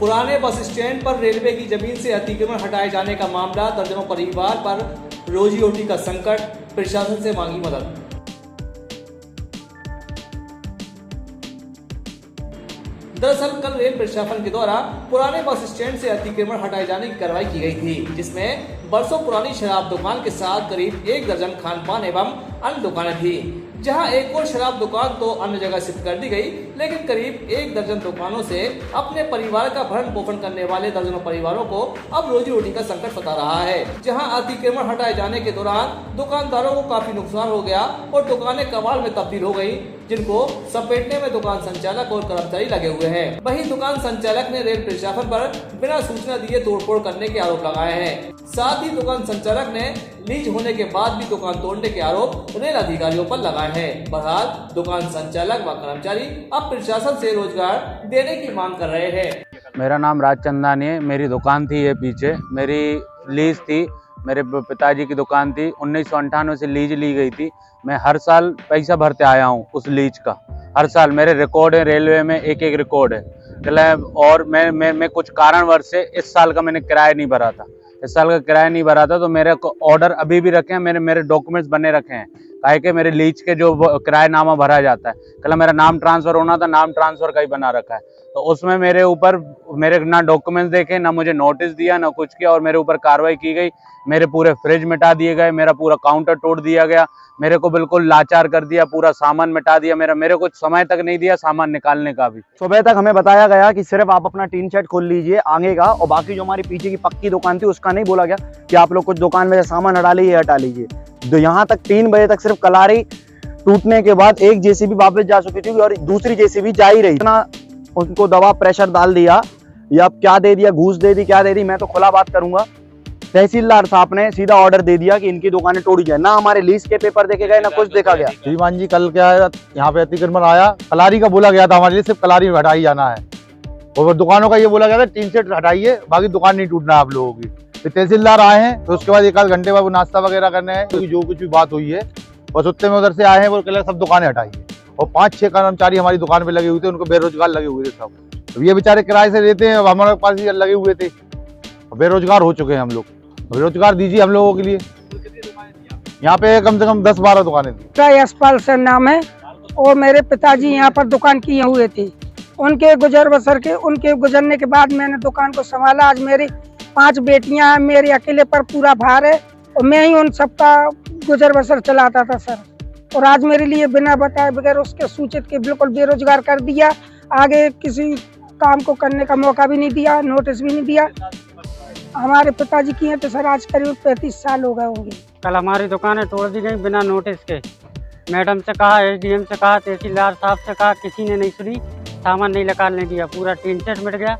पुराने bus stand पर railway की जमीन से अतिक्रमण हटाए जाने का मामला, दर्जनों परिवार पर रोजी रोटी का संकट, प्रशासन से मांगी मदद। दरअसल कल रेल प्रशासन के द्वारा पुराने बस स्टैंड से अतिक्रमण हटाए जाने की कार्रवाई की गई थी, जिसमें बरसों पुरानी शराब दुकान के साथ करीब 1 दर्जन खान पान एवं अन्य दुकानें थी। जहां एक और शराब दुकान तो अन्य जगह शिफ्ट कर दी गई, लेकिन करीब 1 दर्जन दुकानों से अपने परिवार का भरण पोषण करने वाले दर्जनों परिवारों को अब रोजी रोटी का संकट सता रहा है। जहां अतिक्रमण हटाए जाने के दौरान दुकानदारों को काफी नुकसान हो गया और दुकानें कबाड़ में तब्दील हो गयी, जिनको सपेटने में दुकान संचालक और कर्मचारी लगे हुए हैं। वहीं दुकान संचालक ने रेल प्रशासन पर बिना सूचना दिए तोड़फोड़ करने के आरोप लगाए हैं। साथ ही दुकान संचालक ने लीज होने के बाद भी दुकान तोड़ने के आरोप रेल अधिकारियों पर लगाए हैं। बहरहाल दुकान संचालक व कर्मचारी अब प्रशासन से रोजगार देने की मांग कर रहे हैं। मेरा नाम राजचंदानी है। मेरी दुकान थी ये पीछे, मेरी लीज थी, मेरे पिताजी की दुकान थी। 1998 से लीज ली गई थी। मैं हर साल पैसा भरते आया हूँ उस लीज का। हर साल मेरे रिकॉर्ड है, रेलवे में एक रिकॉर्ड है। और मैं कुछ कारणवश से इस साल का मैंने किराया नहीं भरा था। इस साल का किराया नहीं भरा था तो मेरे को ऑर्डर अभी भी रखे हैं, मेरे डॉक्यूमेंट्स बने रखे हैं। काहे कि मेरे लीज के जो किरायानामा भरा जाता है, कल मेरा नाम ट्रांसफर होना था, नाम ट्रांसफर का ही बना रखा है। तो उसमें मेरे ऊपर मेरे ना डॉक्यूमेंट्स देखे, ना मुझे नोटिस दिया, ना कुछ किया, और मेरे ऊपर कार्रवाई की गई। मेरे पूरे फ्रिज मिटा दिए गए, मेरा पूरा काउंटर तोड़ दिया गया, मेरे को बिल्कुल लाचार कर दिया, पूरा सामान मिटा दिया। मेरे को समय तक नहीं दिया सामान निकालने का भी। सुबह तक हमें बताया गया कि सिर्फ आप अपना टीन शेड खोल लीजिए आगे का, और बाकी जो हमारी पीछे की पक्की दुकान थी उसका नहीं बोला गया कि आप लोग कुछ दुकान में से सामान हटा लीजिए, हटा लीजिए। तो यहाँ तक 3 बजे तक सिर्फ कलारी टूटने के बाद एक जेसीबी वापस जा चुकी थी और दूसरी जेसीबी जा ही रही। इतना उनको दवा प्रेशर डाल दिया, या क्या दे दिया, घूस दे दी, क्या दे दी, मैं तो खुला बात करूंगा। तहसीलदार साहब ने सीधा ऑर्डर दे दिया कि इनकी दुकानें तोड़ी जाए। ना हमारे लीज के पेपर देखे गए, ना कुछ देखा गया। श्रीमान जी कल क्या है, यहाँ पे अतिक्रमण आया, कलारी का बोला गया था हमारे लिए, सिर्फ कलारी में हटाई जाना है। और दुकानों का ये बोला गया था टीन सेट हटाइए, बाकी दुकान नहीं टूटना है आप लोगों की। फिर तहसीलदार आए हैं, तो उसके बाद 1 घंटे बाद वो नाश्ता वगैरह करने हैं, क्योंकि जो कुछ भी बात हुई है बस उतने में उधर से आए हैं, वो कह सब दुकानें हटाइए। और 5-6 कर्मचारी हमारी दुकान पे लगे हुए थे, उनको बेरोजगार लगे हुए थे सब। तो ये बेचारे किराए से रहते हैं, अब हमारे पास ही लगे हुए थे, बेरोजगार हो चुके हैं हम लोग। रोजगार दीजिए हम लोगों के लिए। यहाँ पे कम से कम 10-12 दुकानें थी। यशपाल सर नाम है, और मेरे पिताजी यहाँ पर दुकान किए हुए थे। उनके गुजर बसर के, उनके गुजरने के बाद मैंने दुकान को संभाला। आज मेरी 5 बेटियां हैं, मेरे अकेले पर पूरा भार है, और मैं ही उन सबका गुजर बसर चलाता था सर। और आज मेरे लिए बिना बताए, बगैर उसके सूचित के बिल्कुल बेरोजगार कर दिया। आगे किसी काम को करने का मौका भी नहीं दिया, नोटिस भी नहीं दिया। हमारे पिताजी की हैं तो सर आज करीब 35 साल हो गए होंगे। कल हमारी दुकानें तोड़ दी गई बिना नोटिस के। मैडम से कहा, एसडीएम से कहा, तहसीलदार साहब से कहा, किसी ने नहीं सुनी, सामान नहीं निकालने दिया। पूरा टीन सेट मिट गया।